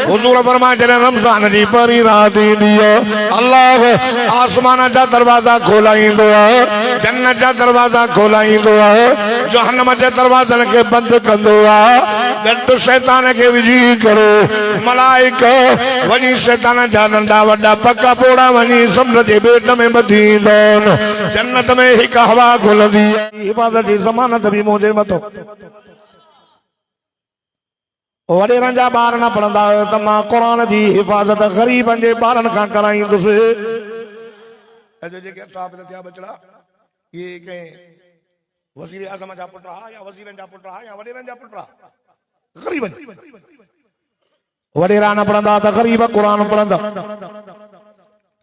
हुजूर फरमाए जॾहिं रमज़ान जी पहिरीं रात ईंदी आहे अल्लाह आसमान जा दरवाज़ा खोलाईंदो आहे, जन्नत जा दरवाज़ा खोलाईंदो आहे, जहन्नम जे दरवाज़नि खे बंदि कंदो आहे। गॾु शैतान खे विझी करे मलाइका वञी शैतान जा नंढा वॾा पका पोड़ा वञी समुंड जे बेट में ॿधी ईंदा आहिनि। जन्नत में हिकु हवा खुलंदी आहे, हिफ़ाज़त जी ज़मानत बि मुंहिंजे मथां। वॾेरनि जा ॿार न पढ़ंदा हुयो त मां क़ुर जी हिफ़ाज़त ग़रीबनि जे ॿारनि खां कराईंदुसि। जेके थिया बचड़ा ये कंहिं वज़ीर आज़म जा पुट या वज़ीरनि जा पुट या वॾेरनि जा पुट ग़रीबनि वॾेरा न पढ़ंदा त ग़रीब क़ुर पढ़ंदा।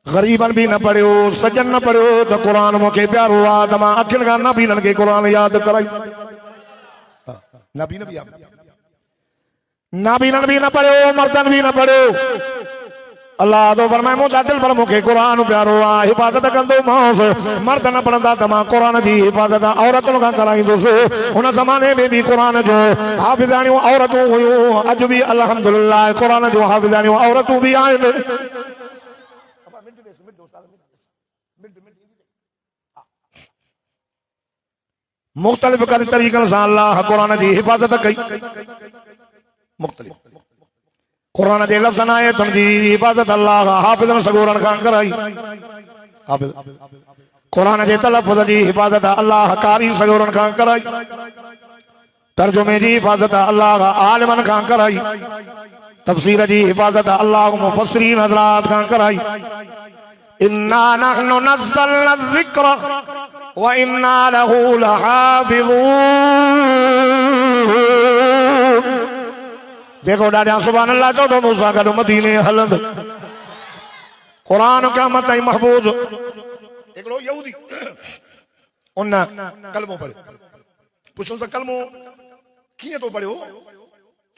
ग़रीबनि बि न पढ़ियो, सजन न पढ़ियो त क़ुर मूंखे प्यारो आहे त मां अखियुनि खां नबीननि खे क़ुर यादि कराई। नाबीननि बि न पढ़ियो, मर्दनि बि न पढ़ियो। अल्लाह तो फरमाए मुंहिंजा दिल पर मूंखे क़ुर प्यारो आहे, हिफ़ाज़त कंदो मांसि। मर्द न पढ़ंदा त मां क़ुर जी हिफ़ाज़त औरतुनि खां कराईंदुसि। हुन ज़माने में बि क़ुर जो हाफ़िज़ाणियूं औरतूं हुयूं, अॼु बि अल्हम्दुलिल्लाह क़ुर जो हाफ़िज़ाणियूं औरतूं बि आहिनि। मुख़्तलिफ़ तरीक़नि सां अल्लाह क़ुर जी हिफ़ाज़त कई। मुख़्तलिफ़ क़ुर जे लफ़्ज़नि आयतुनि जी हिफ़ाज़त अल्लाह हाफ़िज़नि सगोरनि खां कराई। क़ुर जे तलफ़ुज़ जी हिफ़ाज़त अल्लाह कारी सगोरनि खां कराई। तर्जुमे जी हिफ़ाज़त अल्लाह आलिमनि खां कराई। तफ़सीर जी हिफ़ाज़त अल्लाह मुफ़स्सिरीन हज़रात खां कराई। इन्ना नहनु नज़्ज़लना ज़िक्र व इन्ना लहू लहाफ़िज़ून। देखो ॾाढा सुभान अल्लाह चओ त मूंसां गॾु मदीने हलंद। क़ुर क़यामत ताईं महफूज़। हिकिड़ो यहूदी उन कलमो पढ़ियो, पुछो त कलमो कीअं तो पढ़ियो,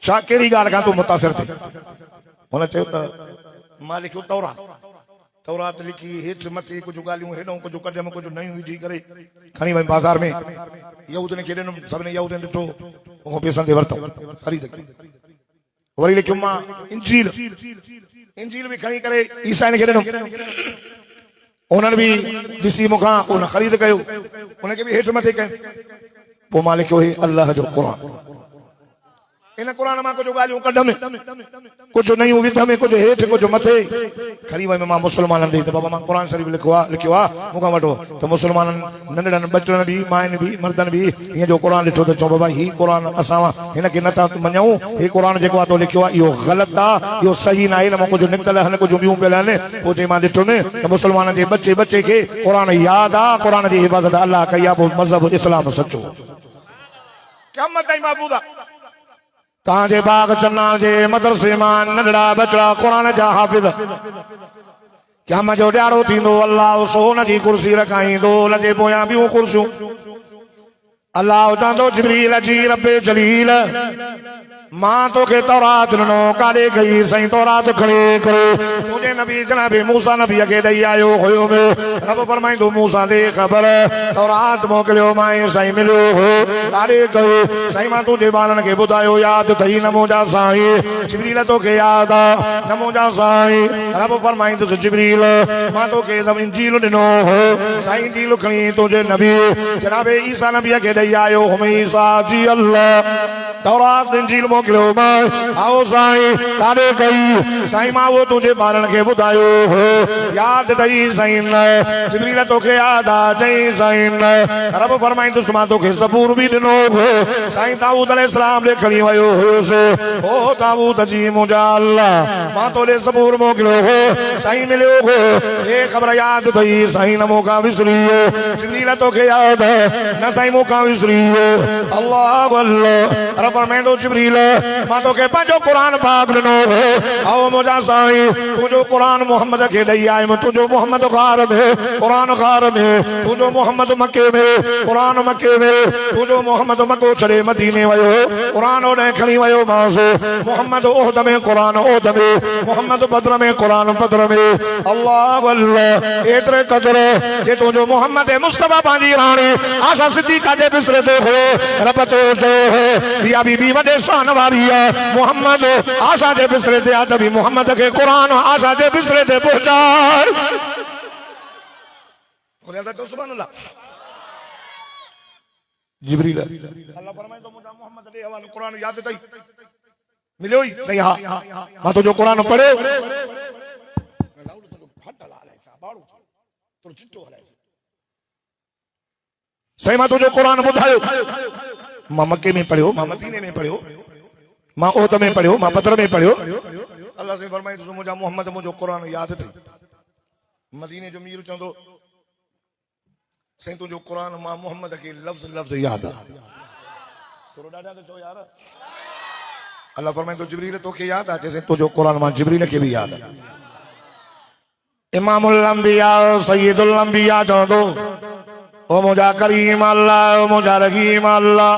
छा कहिड़ी ॻाल्हि खां तूं मुतासिर थी? हुन चयो त मां लिखियो तौरात लिखी, हेठि मथे कुझु ॻाल्हियूं हेॾो कुझु कढियमि, कुझु नयूं विझी करे खणी वई बाज़ार में। यहूदनि खे ॾिनमि, सभिनी यहूदनि ॾिठो, उहो पैसनि ते वरितो, ख़रीद कई। वरी लिखियो मां इंजील बि खणी करे ईसाइनि खे ॾिनमि, उन्हनि बि ॾिसी मूंखां उन ख़रीद कयो, उनखे बि हेठि मथे कयो। पोइ मां लिखियो हे अल्लाह जो क़ुर। इन क़ुर मां कुझु ॻाल्हियूं कढमि, कुझु नयूं विधमि, कुझु हेठि कुझु मथे खणी वयुमि मां मुस्लमाननि ॾे त बाबा मां क़ुर शरीफ़ लिखियो आहे मूंखां वठो। त मुस्लमाननि नंढड़नि बचड़नि बि माइनि बि मर्दनि बि हीअं जो क़ुर ॾिठो त चओ बाबा हीउ क़ुर असां हिनखे नथा मञूं, हीउ क़ुर जेको आहे तो लिखियो आहे इहो ग़लति आहे, इहो सही न आहे, हिन मां कुझु निकितल आहिनि, कुझु ॿियूं पियल आहिनि। पोइ चई मां ॾिठो न त मुस्लमाननि जे बचे खे क़ुर यादि आहे, क़ुर जी हिफ़ाज़त अल्लाह कई आहे, पोइ मज़हब इस्लाम सचो क़यामत ताईं महफूज़ आहे। तव्हांजे बाग चन्ना जे मदरसे मां नंढड़ा बचड़ा क़ुर जा हाफ़िज़ क़यामत जो ॾियारो थींदो, अल्लाह सोन जी कुर्सी रखाईंदो, हुन जे पोयां ॿियूं कुर्सियूं। अल्लाह चवंदो जिब्रील अची रब्बे जलील मां तोखे तौरात ॾिनो, काॾे गई साईं तौरात खणी करे तुंहिंजे नबी जनाब मूसा नबीअ खे ॾेई आयो हुयो। रब फरमाईंदो मूसा ॾे ख़बर तौरात मोकिलियो मां साईं मिलियो हो, काॾे कयो साईं मां तुंहिंजे ॿारनि खे ॿुधायो यादि अथई न मुंहिंजा साईं जिब्रील तोखे यादि आहे न मुंहिंजा साईं। रब फरमाईंदुसि जिब्रील मां तोखे इंजील ॾिनो हो, साईं इंजील खणी तुंहिंजे नबी जनाब ईसा नबीअ खे ॾेई आयो हुम ईसा जी अल्लाह तौरात इंजील मोकिलियो मां आओ साईं काॾे कई साईं मां उहो तुंहिंजे ॿारनि खे ॿुधायो हो यादि अथई साईं न जिब्रील तोखे यादि आहे चई साईं न। रब फरमाईंदुसि मां तोखे सबूर बि ॾिनो हो, साईं दाऊद अलैहिस्सलाम ॾे खणी वियो हुयुसि, ओ दाऊद जी मुंहिंजा अल्लाह मां तोॾे सबूर मोकिलियो हो, साईं मिलियो हो, हे ख़बर यादि अथई साईं न मूंखां विसरी वियो, जिब्रील तोखे यादि न साईं मूंखां विसरी वियो। अल्लाह अल्लाह रब फरमाईंदो जिब्रील मां तोखे पंहिंजो क़ुर पाक ॾिनो हो, आओ मुंहिंजा साईं तुंहिंजो क़ुर मोहम्मद खे ॾेई आयुमि, तुंहिंजो मोहम्मद ग़ार में क़ुर ग़ार में, तुंहिंजो मोहम्मद मके में क़ुर मके में, तुंहिंजो मोहम्मद मको छॾे मदीने वियो क़ुर ओॾे खणी वियो मांसि, मोहम्मद ओहद में क़ुर ओहद में, मोहम्मद बद्र में क़ुर बद्र में। अल्लाह अल्लाह एतिरे क़दुर जे तुंहिंजो मोहम्मद मुस्तफ़ा पंहिंजी राणी आशा सिद्दीक़ा जे बिस्तरे ते हो, रब तो चयो इहा बीबी वॾे शान वारी है मोहम्मद आशा जे बिस्तरे ते आ तभी मोहम्मद के कुरान आशा जे बिस्तरे ते पहुंचाए तो सुभान अल्लाह जिब्रील अल्लाह फरमाए तो मुझे मोहम्मद दे हवाले कुरान याद तई मिलो ही सही हां मां तो जो कुरान पढ़े सही मां तो जो कुरान बुधायो मां मक्के में पढ़ियो मां मदीने में पढ़ियो मां ओत में पढ़ियो मां पत्र में पढ़ियो अल्लाह से फरमाए तो मुझे मोहम्मद मुझे कुरान याद तई मदीने जो मीर चंदो सही तुझो कुरान मां मोहम्मद के लफ्ज लफ्ज याद थोरो डाडा तो यार अल्लाह फरमाए तो जिब्रील तो के याद आ जैसे तुझो कुरान मां जिब्रील के भी याद इमामुल अंबिया सय्यदुल अंबिया चंदो ओ मुझा करीम अल्लाह ओ मुझा रहीम अल्लाह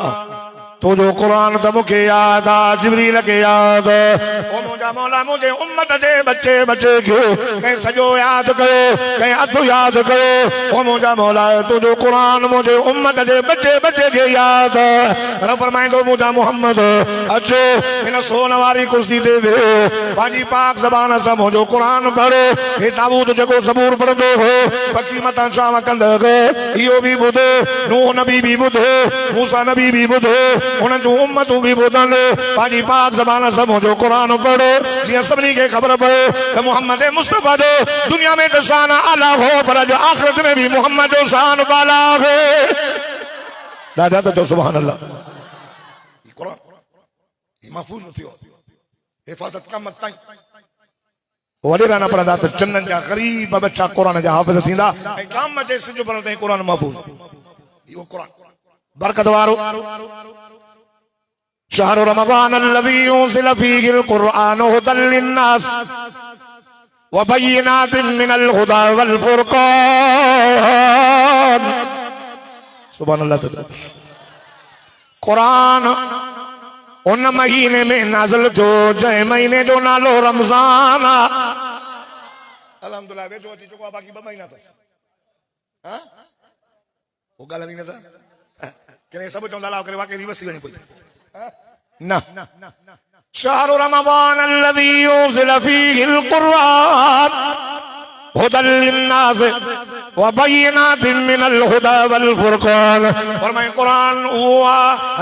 तुझो कुरान तो मुखे याद आ जिब्रील के याद ओ मुझा मौला मुझे उम्मत दे बच्चे बच्चे क्यों कहीं सजो याद करो कहीं अधु याद करो ओ मुझा मौला तुझो कुरान मुझे उम्मत दे बच्चे बच्चे के याद रब फरमाए तो मुझा मोहम्मद अचो इन सोन वाली कुर्सी दे वे बाजी पाक ज़बान से मुझो कुरान पढ़ो हे ताबूत जको सबूर पढ़दो हो पकी मता शाम कंद इयो भी बुधो नूह नबी भी बुधो मूसा नबी भी बुधो उन जो उम्मत भी बुधन पाजी पाक ज़बान से मुझो कुरान पढ़ो जी सबनी के खबर पड़े तो मोहम्मद मुस्तफा दो दुनिया में तो शान आला हो पर जो आखिरत में भी मोहम्मद शान वाला है दादा तो सुभान अल्लाह ये कुरान ये महफूज थियो हिफाजत का मत ताई वडे राना पढ़ंदा तो चन्नन जा गरीब बच्चा कुरान जा हाफिज थींदा ए काम जे सिज पढ़ंदे कुरान महफूज यो कुरान बरकत वारो शहर रमज़ान अल्लज़ी उनज़िल फ़ीहिल क़ुरआन हुदल लिन्नास व बय्यिनातिन मिनल हुदा वल फ़ुरक़ान सुभान अल्लाह कुरान उन महीने में नाज़िल थियो जंहिं महीने जो नालो रमज़ान अल्हम्दुलिल्लाह वे जो अची चुको बाक़ी 2 महीना अथसि हां वो ॻाल्हि न था करे सब चवंदा ला करे वाकई रिवर्स थी वञे पई ना शहर रमज़ान अल्लज़ी उनज़िल फ़ीहिल क़ुरआन हुदल लिन्नास व बय्यिनातिन मिनल हुदा वल फ़ुरक़ान फरमाए कुरान हुआ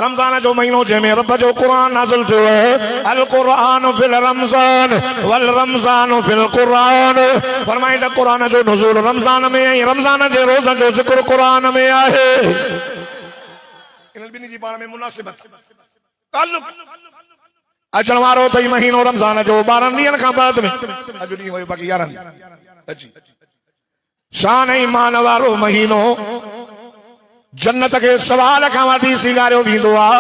रमज़ान जो महीनो जंहिंमें रब जो कुरान नाज़िल थियो है अल कुरान फिल रमज़ान वल रमज़ान फिल कुरान फरमाए त कुरान जो नुज़ूल रमज़ान में ऐं रमज़ान जे रोज़नि जो ज़िक्र कुरान में आहे इन बिनी जी पाण में मुनासिबत ताल्लुक अचण वारो अथई महीनो रमज़ान जो 12 ॾींहंनि खां बाद में अॼु ॾींहुं हुयो बाक़ी 11 ॾींहं अची शान ईमान वारो महीनो जन्नत के सवाल खां वठी सिंगारियो वेंदो आहे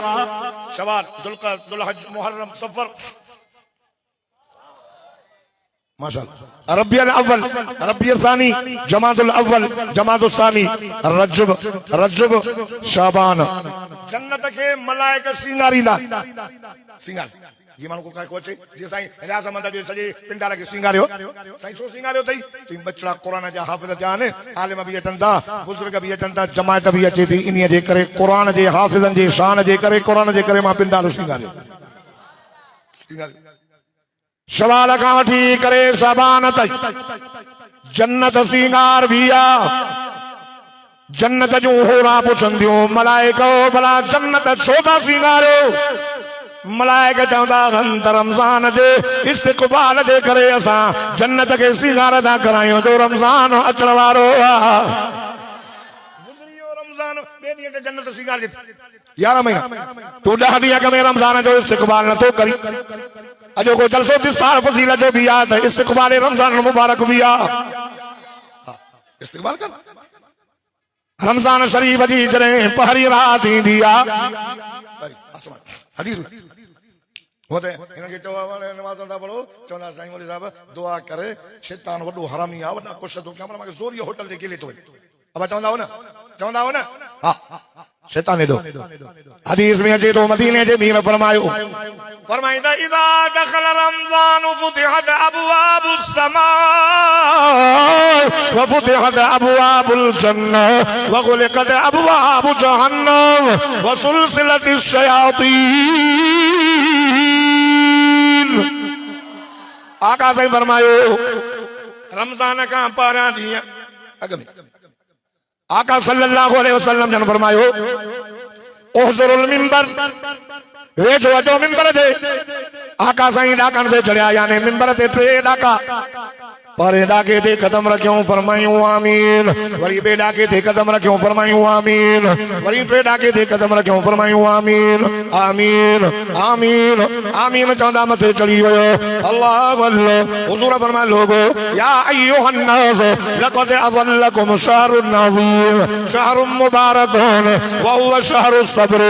शवाल ज़ुल्क़अदा ज़ुल्हज मुहर्रम सफ़र माशाअल्लाह रबियुल अव्वल रबियुल सानी जमादुल अव्वल जमादुल सानी रजब शाबान जन्नत के मलाइका सिंगारींदा सिंगार जी मानो को काय को अचे जे साईं रियाज़ अहमद जो सजे पिंडार के सिंगारियो साईं छो सिंगारियो तई तीन बचड़ा कुरान जा हाफिज जान आलिम भी अचन था बुजुर्ग भी अचन था जमात भी अचे थी इन्हीअ जे करे कुरान जे हाफिजन जे शान जे करे कुरान जे करे मां पिंडार सिंगारियो शवाल खां वठी करे शाबान तई जन्नत सिंगार भी आ जन्नत जो होरा पुछंदियूं मलाइका भला जन्नत छो था सिंगारियो मलाइका चवंदा हंद रमज़ान जे इस्तक़बाल जे करे असां जन्नत के सिंगार था करायूं जो रमज़ान अचण वारो आहे गुज़रियो रमज़ान ॿिए ॾींहं ते जन्नत सिंगार जे 11 महीना तू 10 ॾींहं में रमज़ान जो इस्तक़बाल नथो करी अजो को जलसो दिस्तार फज़ीलत जो भी आ त इस्तक़बाल रमज़ान मुबारक भी आ इस्तक़बाल कर रमज़ान शरीफ जी जॾहिं पहरी रात ईंदी आ हदीस होते इनके नमाज़ था पढ़ो चवंदा साईं मौलवी साहब दुआ करे शैतान वॾो हरामी आ वॾा कुछ तो क्या मां ज़ोरी होटल ते केले तो अब चवंदा हो न हां शैतान एडो हदीस में अचे तो मदीने जे मीर फरमाइंदा इदा दखल रमज़ान फुतिहत अबवाबुस समा व फुतिहत अबवाबुल जन्नह व गुलिकत अबवाबु जहन्नम व सुलसिलतिश शयातीन आका साईं फरमायो रमज़ान का पारा ॾींहं अॻ में आका सल्लल्लाहु अलैहि वसल्लम जन फरमायो उहज़ुरुल मिंबर वेझो अचो मिंबर ते आका साईं ॾाकण ते चढ़िया यानी मिंबर ते 3 ॾाका परे ॾाके ते कदम रखियो फरमायूं आमीन वरी ॿिए ॾाके ते कदम रखियो फरमायूं आमीन वरी 3 ॾाके ते कदम रखियो फरमायूं आमीन आमीन आमीन आमीन चवंदा मथे चढ़ी वियो अल्लाहु अल्लाह हुज़ूर फरमाए लोगो या अय्युहन नास लक़द अज़ल्लकुम शहरुन अज़ीम शहरुन मुबारकुन व हुवा शहरुस सब्र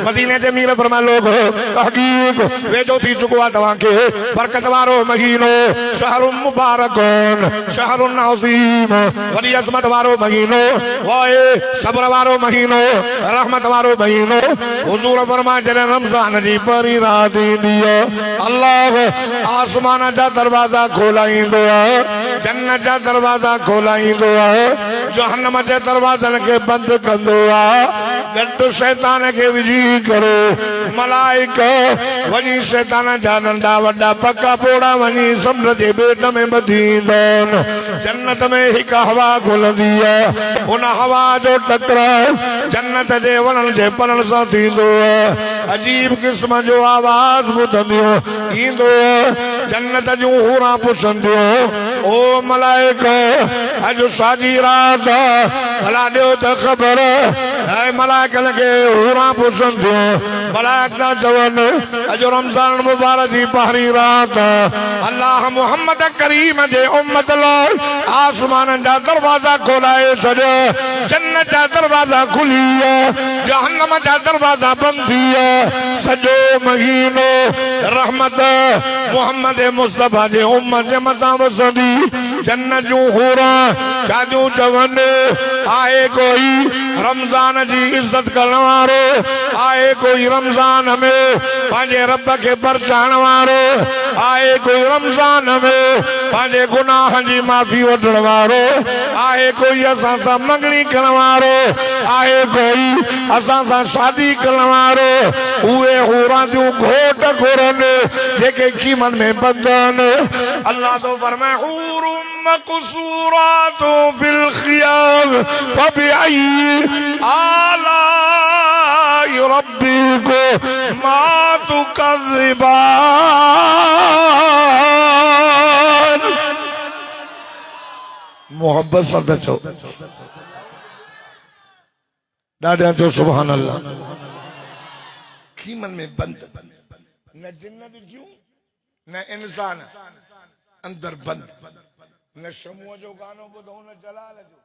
मदीने जे मीर फरमाए लोगो तहक़ीक़ वेझो थी चुको आहे तव्हांखे बरकत वारो महीनो शहरुन मुबारकुन शहरुन अज़ीम वॾी अज़मत वारो महीनो वाए सब्र वारो महीनो रहमत वारो महीनो हुज़ूर फरमाए जॾहिं रमज़ान जी पहिरीं रात ईंदी आहे अल्लाह आसमान जा दरवाज़ा खोलाईंदो आहे जन्नत जा दरवाज़ा खोलाईंदो आहे जहन्नम जे दरवाज़नि खे बंदि कंदो आहे गॾु शैतान खे विझी करे मलाइका वञी शैतान जा नंढा वॾा पका पोड़ा वञी समुंड जे ॿेट में ॿधी जन्नत में हिक हवा खुलंदी है उन हवा जो टकराव जन्नत जे वणन जे पनन सां थींदो है अजीब किस्म जो आवाज ॿुधंदियूं ईंदो है जन्नत जूं हूरां पुछंदियूं ओ मलाइका अॼु साॼी रात भला ॾियो त ख़बर ऐं मलाइकनि खे हूरां पुछंदियूं मलाइका चवनि अॼु रमज़ान मुबारक जी पहिरीं रात अल्लाह मुहम्मद करीम जे उम्मत लाइ आसमान जा दरवाज़ा खोलाए छॾियो जन्नत जा दरवाज़ा खुली जहन्नम जा दरवाज़ा बंदि थी सॼो महीनो रहमत मुहम्मद मुस्तफ़ा जे उम्मत जे मथां वसंदी जन्नत जूं हूरां छाजूं चवनि आहे कोई रमज़ान जी इज़त करण वारो आहे कोई रमज़ान में पंहिंजे रब खे परचाइण वारो आहे कोई रमज़ान में पंहिंजे गुनाह जी माफ़ी वठण वारो आहे कोई असां सां मंगणी करण वारो आहे कोई असां सां शादी करण वारो उहे हूरां जूं घोट घुरनि जेके कीमन में बंदि अल्लाह तो फरमाए हूरुम मक़सूरातु फिल ख़ियाम फबिअय्यि आलाइ रब्बिकुमा तुकज़्ज़िबान मोहब्बत सां त चओ ॾाढा चओ सुभान अल्लाह कीमन में बंद न जिन्नत जूं न इंसान अंदर बंद न शमूअ जो गानो ॿुधो न जलाल जो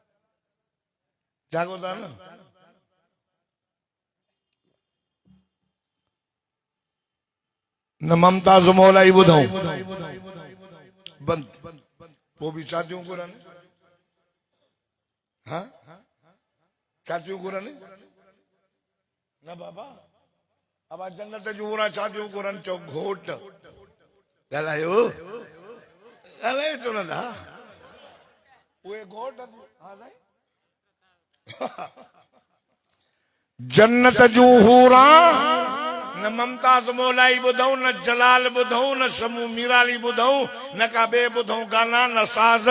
जागो था न न ममताज़ मौलाई ॿुधूं बंद पोइ बि शादियूं घुरनि हाँ शादियूं घुरनि न बाबा अब जन्नत जूं शादियूं घुरनि चओ घोट ॻाल्हायो ॻाल्हायो छो न था उहे घोट हा साईं जन्नत जूं हूरां न ममताज़ मौलाई ॿुधऊं न जलाल ॿुधऊं न शमू मीराली ॿुधऊं न का ॿिए ॿुधऊं गाना न साज़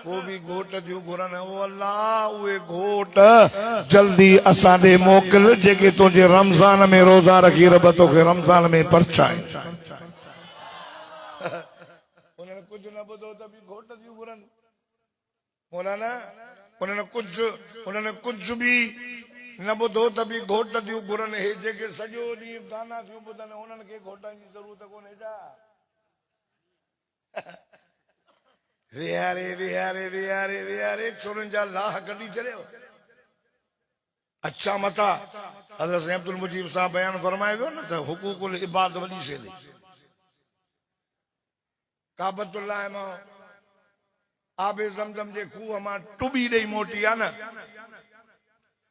वो भी घोट जूं घुरनि ओ अल्लाह उहे घोट जल्दी असां ॾे मोकिल जेके तुंहिंजे रमज़ान में रोज़ा रखी रब तोखे रमज़ान में परचाए उन्हनि कुझु न ॿुधो त बि घोट जूं घुरनि मौलाना उन्हनि कुझु बि न ॿुधो त बि घोट थियूं घुरनि हे जेके सॼो ॾींहुं गाना थियूं ॿुधनि उन्हनि खे घोटनि जी ज़रूरत कोन्हे छा विहारे विहारे विहारे विहारे छोरनि जा लाह कढी छॾियो अच्छा मथा हज़रत अब्दुल मुजीब साहब बयान फरमाए वियो न त हुकूकुल इबाद वॾी शइ काबतुल्लाह मां आबे ज़मज़म जे खूह मां टुबी ॾेई मोटी आहे न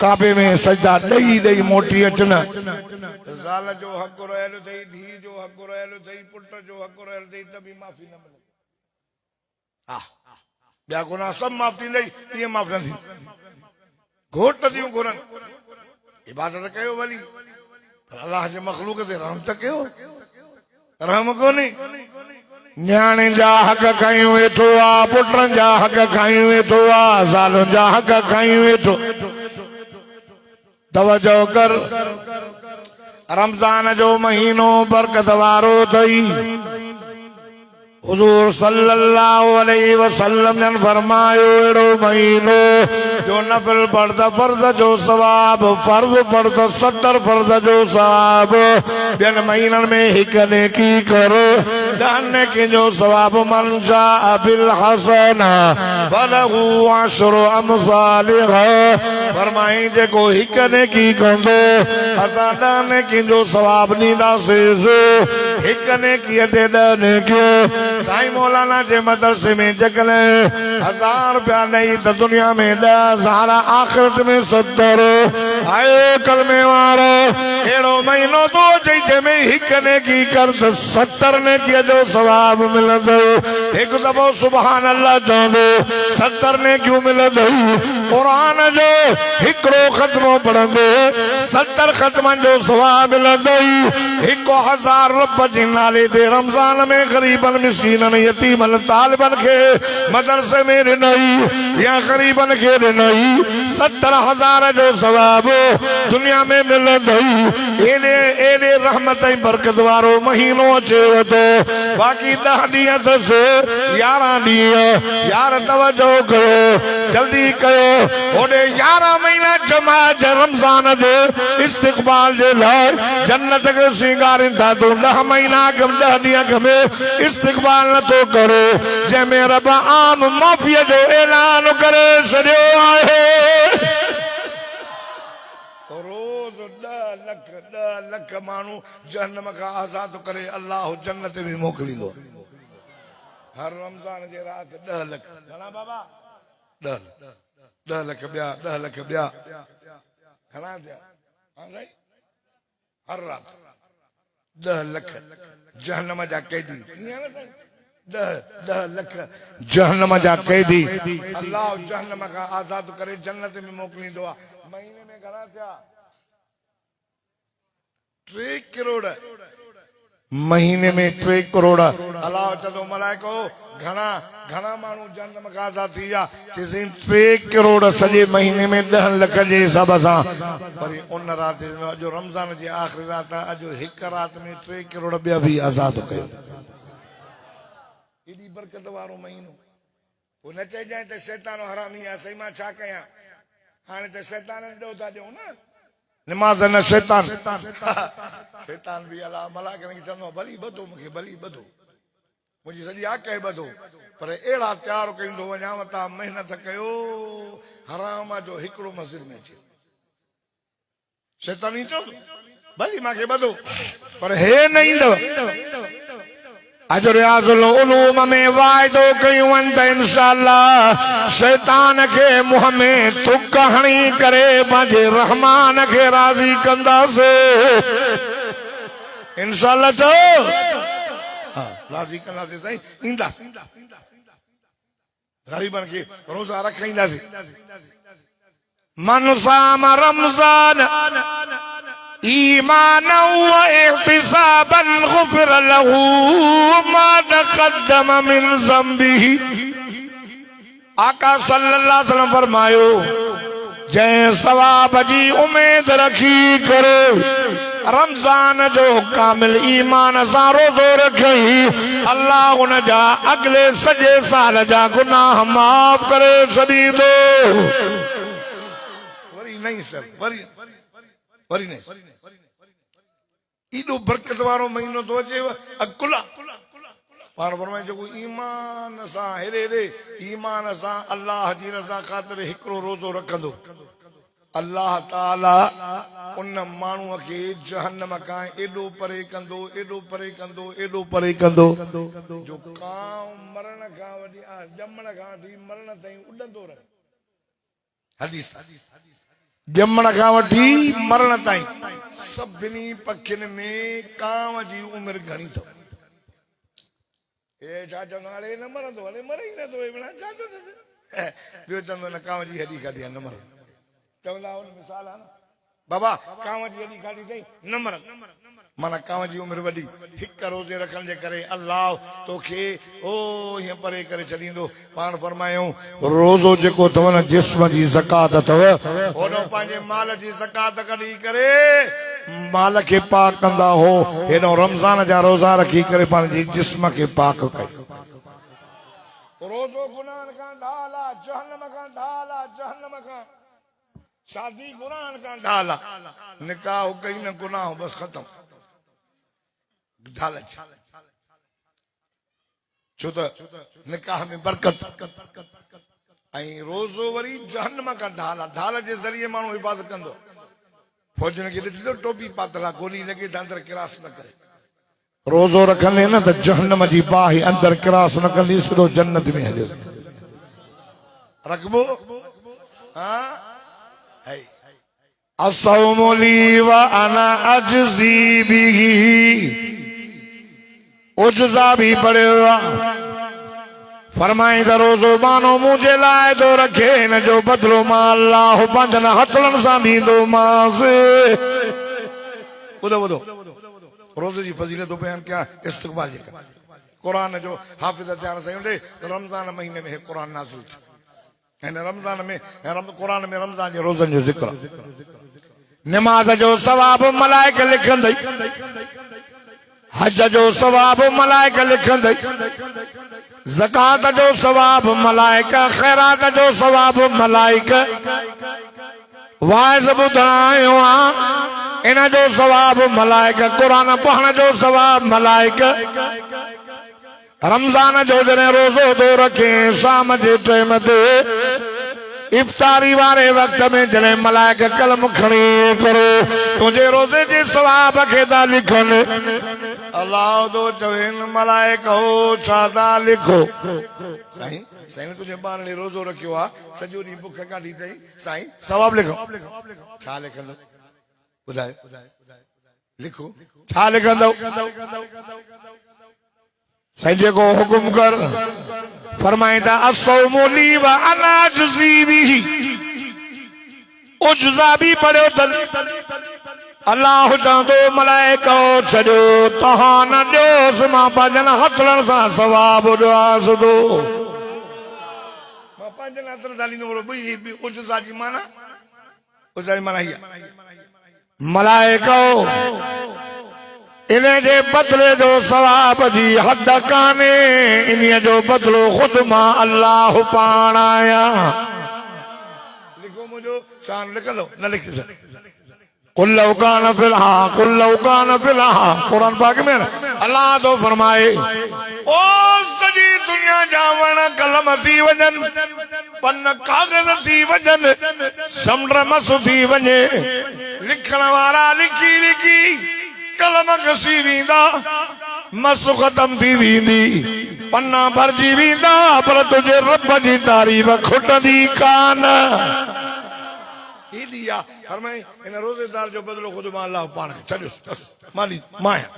काबे में सजदा ॾेई ॾेई मोटी अचनि ज़ाल जो हक़ रहियल अथई धीउ जो हक़ रहियल अथई पुट जो हक़ रहियल अथई त बि माफ़ी न मिले हा ॿिया गुनाह सभु माफ़ थींदई ईअं माफ़ न थींदी घोट थियूं घुरनि इबादत कयो भली पर अलाह जे मखलूक ते रहम त कयो रहम कोन्हे न्याणे जा हक़ खयूं वेठो आ, पुटनि जा हक़ खयूं वेठो आ, ज़ालुनि जा हक़ खयूं वेठो। तवजो कर, रमज़ान जो महीनो बरकत वारो अथई। हुजूर सल्लल्लाहु अलैहि वसल्लम ने फरमायो एड़ो महीनो जो नफल पढ़ता फर्ज जो सवाब, फर्ज पढ़ता 70 फर्ज जो सवाब, ॿियनि महीननि में हिक नेकी करो 10 नेकी जो सवाब। मन जाअ बिल हसना फलहु अशरु अमसालिहा, फरमाई जेको हिक नेकी कंदो असां 10 नेकी जो सवाब ॾींदासीं। हिक नेकीअ ते 10 नेकियूं। साईं मौलाना जे मदरसे में जकने 1000 रुपया नहीं तो दुनिया में 10,000, आखिरत में 70। आयो कलमे वारो एड़ो महीनो तो जंहिंमें हिक नेकी कर तो 70 नेकी जो सवाब मिलंदो। एक दफो सुभान अल्लाह चवंदो 70 नेकियूं मिलंदई। कुरान जो हिकिड़ो ख़त्मो पढ़ंदो 70 ख़त्मनि जो सवाब मिलंदई। 1000 रब जे नाले ते रमज़ान में ग़रीबन मिस्कीनन यतीमन तालिबन के मदरसे में ॾिनई या ग़रीबन के ॾिनई 70,000 जो सवाब दुनिया में मिलंदई। एॾे रहमत ऐं बरकत वारो महीनो अचेव थो। बाक़ी 10 ॾींहं अथसि, 11 ॾींहं। यार तवजो कयो, जल्दी कयो। होॾे 11 महीना जमा रमज़ान जे इस्तिक़बाल जे लाइ जन्नत खे सिंगारिन था। तूं 10 महीना 10 ॾींहं में इस्तिक़बाल नथो करो, जंहिंमें रब आम माफ़ीअ जो ऐलान करे छॾियो आहे। रोज़ 10 लख माण्हू जहन्नम खां आज़ाद करे अल्लाह जन्नत में मोकिलींदो। हर रमज़ान जे राति 10 लख। घणा बाबा? 10 लख ॿिया, 10 लख ॿिया। घणा थिया? हर राति 10 लख जहन्नम जा कैदी। 10 लख जहन्नम जा कैदी अल्लाह जहन्नम खां आज़ाद करे जन्नत में मोकिलींदो आहे। महीने में घणा थिया? 3 करोड़। महीने में 3 करोड़। अल्लाह चवंदो मलाइको घणा माण्हू जहन्नम खां आज़ाद थी विया? चइसि 3 करोड़ सॼे महीने में 10 लख जे हिसाब सां। वरी उन राति जो रमज़ान जी आख़िरी राति, अॼु हिक राति में 3 करोड़ ॿिया बि आज़ाद कयो। एॾी बरकत वारो महीनो। पोइ न चइजांइ त शैतान हरामी आहे। सही मां छा कयां? हाणे त शैतान ॾियो था ॾियूं न निमाज़ न शैतान। शैतान बि अलाह मलाइकनि खे चवंदो भली ॿधो मूंखे, भली ॿधो मुंहिंजी सॼी आके ॿधो, पर अहिड़ा तयार कईंदो वञाव था। महिनत कयो हराम जो हिकिड़ो मस्जिद में अचे। शैतान ई चओ भली मूंखे ॿधो, पर हे न ईंदव। अॼु रियाज़ुल उलूम में वाइदो कयूं आहिनि त इंशाअल्लाह शैतान खे मुंहं में थुक हणी करे पंहिंजे रहमान खे राज़ी कंदासीं। इंशाअल्लाह चओ राज़ी कंदासीं। साईं ईंदासीं, ग़रीबनि खे रोज़ा रखाईंदासीं। मन साम रमज़ान ईमान व इहतिसाबन गुफिर लहू मा तक़द्दम मिन ज़म्बिही। आका सल्लल्लाहु अलैहि वसल्लम फरमायो जंहिं सवाब जी उम्मीद रखी करे रमज़ान जो कामिल ईमान सां रोज़ो रखई, अल्लाह उन जा अगले सॼे साल जा गुनाह माफ़ करे छॾींदो। वरी नहीं सर, वरी नहीं। एॾो बरकत वारो महीनो थो अचे। अकुला पाण फरमाए जेको ईमान सां हेरे ईमान सां अल्लाह जी रज़ा ख़ातिर हिकिड़ो रोज़ो रखंदो, अल्लाह ताला उन माण्हूअ खे जहन्नम खां एॾो परे कंदो, एॾो परे कंदो, एॾो परे कंदो जो कांव मरण खां वठी ॼमण खां वठी मरण ताईं उॾंदो रहे। हदीस ॼमण खां वठी मरण ताईं सभिनी पखियुनि में कांव जी उमिरि घणी अथव। हे छा चवंदो हाणे न मरंदो, हले मरे ई नथो, छा थो ॿियो चवंदो न कांव जी हॾी खाधी आहे न मरंदो। चवंदा हुन मिसाल आहे न बाबा कांव जी एडी गाड़ी दई नंबर माना कांव जी उम्र वडी हिक रोजे रखण जे करे अल्लाह तोखे ओ ये परे करे छडींदो पान फरमायो रोजो जेको तव न जिस्म जी ज़कात तव ओनो पांजे माल जी ज़कात कढी करे माल के पाक कंदा हो हेनो रमजान जा रोजा रखी करे पांजी जिस्म के पाक कई रोजो गुनाह का ढाला जहन्नम का ढाला जहन्नम का शादी गुनाह का ढाला निकाह कई न गुनाह बस खत्म ढाला छो त निकाह में बरकत ऐं रोजो वरी जहन्नम का ढाला ढाल जे ज़रिए माण्हू हिफ़ाज़त कंदो फौजन खे ॾिठो टोपी पातल आहे गोली लॻे त अंदरि किरास न करे रोजो रखंदे न त जहन्नम जी बाहि अंदरि किरास न कंदी सिधो जन्नत में हलियो रखबो हा अस्सौमु ली व अना अजज़ी बिही उज्जा भी पढ़ियो आहे फरमाई त रोज़ो बानो मुंहिंजे लाइ थो रखे हिन जो बदिलो मां अल्लाह पंहिंजनि हथनि सां ॾींदोमांसि ॿुधो ॿुधो रोज़े जी फज़ीलत बयान कया इस्तक़बाल जे करे क़ुरान जो हाफ़िज़ ध्यान सां ॾे रमज़ान महीने में क़ुरान नाज़िल थियो हिन रमज़ान में क़ुरान में रमज़ान जे रोज़नि जो ज़िक्र नमाज़ जो सवाब मलाइक लिखंदई हज जो सवाब मलाइक लिखंदई ज़कात जो सवाब मलाइक खैरात जो सवाब मलाइक वाइज़ ॿुधायो आहे इन जो सवाब मलाइक क़ुरान पढ़ण जो सवाब मलाइक रमज़ान जो जॾहिं रोज़ो थो रखे शाम जे टाइम ते इफ्तारी वारे वक्त में जॾहिं मलाइक कलम खणी करो तुंहिंजे रोज़े जे सवाब खे था लिखनि अल्लाह तो चवनि मलाइक हो छा था लिखो साईं साईं तुंहिंजे ॿार ने रोज़ो रखियो आहे सॼो ॾींहुं बुख काढी अथई साईं सवाब लिखो छा लिखंदो ॿुधायो लिखो छा लिखंदो साईं जेको हुकुम कर फरमाए था अस्सौमु ली व अना अजज़ी बिही उज्जा भी पढ़ियो अथनि अल्लाह चवंदो मलाइको छॾियो तव्हां न ॾियोसि मां पंहिंजनि हथनि सां सवाब ॾियासि थो मां पंहिंजनि हथनि सां ॾींदो उज्जा जी माना उज्जा जी माना हीअ मलाइको इन जे बदले जो सवाब जी हद कान्हे इन जो बदलो खुद मां अल्लाह पाण आहियां लिखो मुंहिंजो शान लिखंदो न लिखी सघे कुल लौकान फिलहा कुल लौकान फिलहा कुरान पाक में अल्लाह तो फरमाए ओ सॼी दुनिया जा वण कलम थी वञनि पन कागज़ थी वञनि समुंड मस थी वञे लिखण वारा लिखी लिखी कलम घसी वेंदा मस ख़त्म थी वेंदी पन्ना भरजी वेंदा पर तुंहिंजे रब जी तारीफ़ खुटंदी कान फरमाए इन रोज़ेदार जो बदलो खुद मां अल्लाह पाण छॾियो माली माया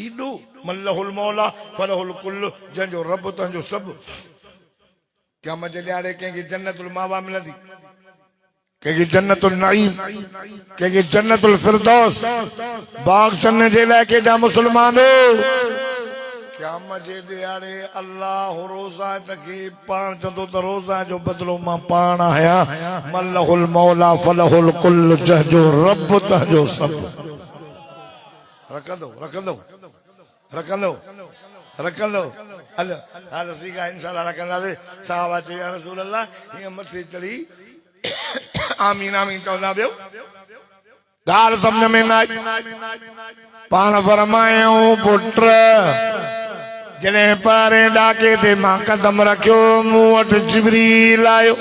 ईदो मल्लहुल मौला फलहुल कुल्ल जंहिंजो रब तुंहिंजो सभु क्या मजे ॾियारे कंहिंखे जन्नतुल मावा मिलंदी कंहिंखे जन्नतुल नईम कंहिंखे जन्नतुल फिरदौस बाग चने जे इलाइक़े जा मुस्लमानो क्या मजे ॾियारे अल्लाह रोज़ा तके पाण चंदो त रोज़ा जो बदलो मां पाण आहियां मल्लहुल मौला फलहुल कुल्ल जंहिंजो रब तुंहिंजो सभु रखंदो रखंदो रखंदो रखंदो हलो हाल सीखा इंशाल्लाह रखंदासीं साहबा चयो या रसूल अल्लाह हीअं मथे चढ़ी आमीन आमीन चवंदा ॿियो ॻाल्हि सम्झ में न आई पाण फरमायूं पुट जॾहिं पहिरें ॾाके ते मां कदम रखियो मूं वटि जिब्रील आयो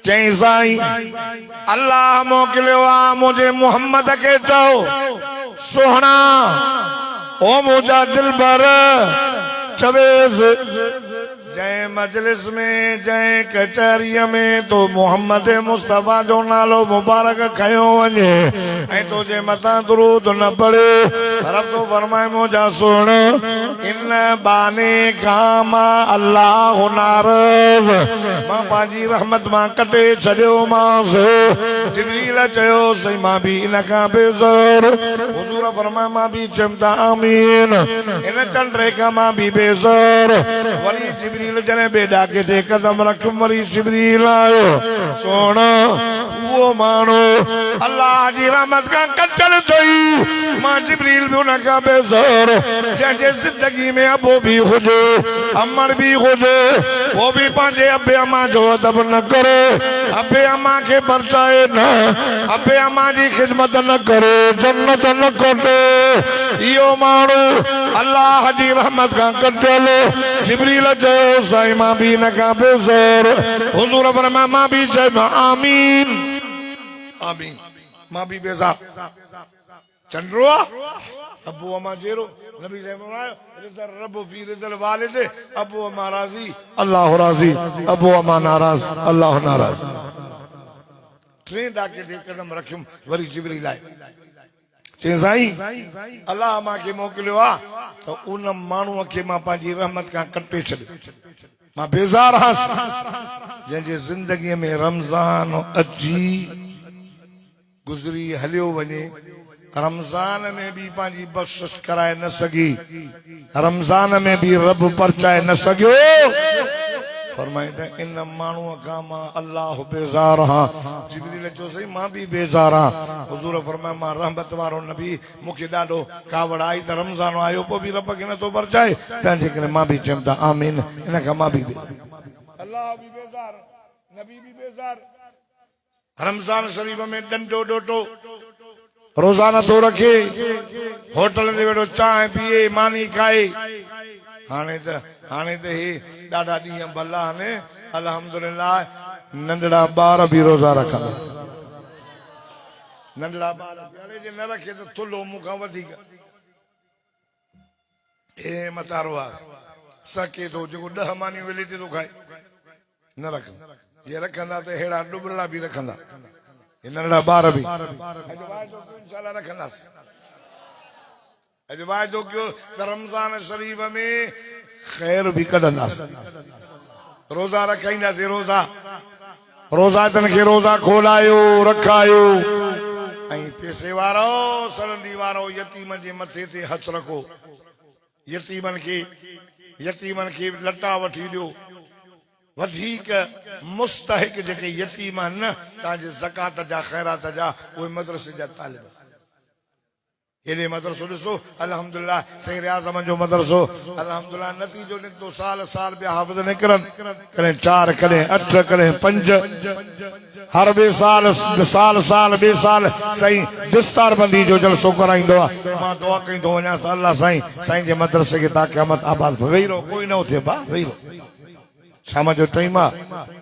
चई साईं अल्लाह मोकिलियो आहे मुंहिंजे मोहम्मद खे चओ सुहिणा ओ मुंहिंजा दिलबर चवेसि जय मजलिस में जय कचहरीअ में तो मोहम्मद मुस्तफ़ा जो नालो मुबारक खयो वञे ऐं तुंहिंजे मथां दुरूद न पढ़े रब तो फरमाए मुंहिंजा सुण इन बाने खां मां अल्लाह नाराज़ मां पंहिंजी रहमत मां कटे छॾियोमांसि जिब्रील चयो सही मां भी इन खां बेज़ार हुज़ूर फरमाए मां भी चमता आमीन इन चंड्रे खां मां भी बेज़ार वरी जिब्रील जने बेडा के दे कदम रख वरी जिब्रील आयो सोण वो मानो अल्लाह जी रहमत का कटल थई मां जिब्रील भी उन खां बेज़ार जंहिंजे जिंदगी में अबो भी हुजे अमर भी हुजे वो भी पंहिंजे अबे अम्मा जो अदब न करे अबे अम्मा के परचाए न अबे अम्मा जी खिदमत न करे जन्नत न कोटे इहो माण्हू अल्लाह जी रहमत का कटल जिब्रील चयो साईं मां भी न खां बेज़ार हुज़ूर फरमाया मां भी चयो आमीन आमीन मां भी बेज़ार चंड्रो अबू अम्मा जेरो नबी साहब फरमायो रिज़ल रब फी रिज़ल वालिद अबू अम्मा राज़ी अल्लाह राज़ी अबू अम्मा नाराज़ अल्लाह नाराज़ ट्रेन डाके दे कदम रखियुम वरी जिब्रील आए चई साईं अल्लाह मां के मोकिलियो आ तो उन माण्हूअ खे मां पंहिंजी रहमत खां कटे छॾियो मां बेज़ार हास जंहिंजे ज़िंदगीअ में रमज़ान अची गुज़री हलियो वञे रमज़ान में भी पंहिंजी बख़्शिश कराए न सघी रमज़ान में भी रब परचाए न सघियो फरमाए त इन माण्हूअ खां मां अल्लाह बेज़ार हां जिब्रील चयो सही मां भी बेज़ार हां हुज़ूर फरमाया मां रहमत वारो नबी मूंखे ॾाढो कावड़ आई त रमज़ान आयो पोइ बि रब खे नथो परचाए तंहिंजे करे मां भी चयुमि त आमीन इन खां मां भी अल्लाह भी बेज़ार नबी भी बेज़ार रमज़ान शरीफ में डंडो डोटो रोजाना तो रखे होटल में वेठो चाय पिए मानी खाए हाणे त हे ॾाढा ॾींहं भला आहिनि अल्हम्दुलिल्लाह नंढड़ा ॿार भी रोज़ा रखंदा नंढड़ा ॿार अड़े जे न रखे त थुलो मूंखां वधीक हे मतारो आहे सके थो जेको 10 मानियूं वेले थो खाए न रख ये रखंदा त हेड़ा डुबड़ा भी रखंदा नंढड़ा ॿार भी इंशाल्लाह रखंदासीं अॼु वाइदो कयो त रमज़ान शरीफ में ख़ैर भी कढंदासीं रोज़ा रखाईंदासीं रोज़ा तन खे रोज़ा खोलायो रखायो ऐं पैसे वारो सरंदी वारो यतीम जे मथे ते हथ रखो यतीमन खे लटा वठी ॾियो वधीक मुस्तहिक जेके यतीम आहिनि तव्हांजे ज़कात जा ख़ैरात जा उहे मदरसे जा तालिब हेॾे मदरसो ॾिसो अल्हम्दुलिल्लाह सही रियाज़ जो मदरसो अल्हम्दुलिल्लाह नतीजो निकितो साल ॿिया हाफ़िज़ निकिरनि कॾहिं 4 कॾहिं 8 कॾहिं 5 हर ॿिए साल ॿिए साल साईं दस्तारबंदी जो जलसो कराईंदो आहे मां दुआ कईंदो वञा त अल्लाह साईं जे मदरसे खे ता क़यामत आबाद वेही रहो कोई न उथे भाउ वेही रहो शाम जो टाइम आहे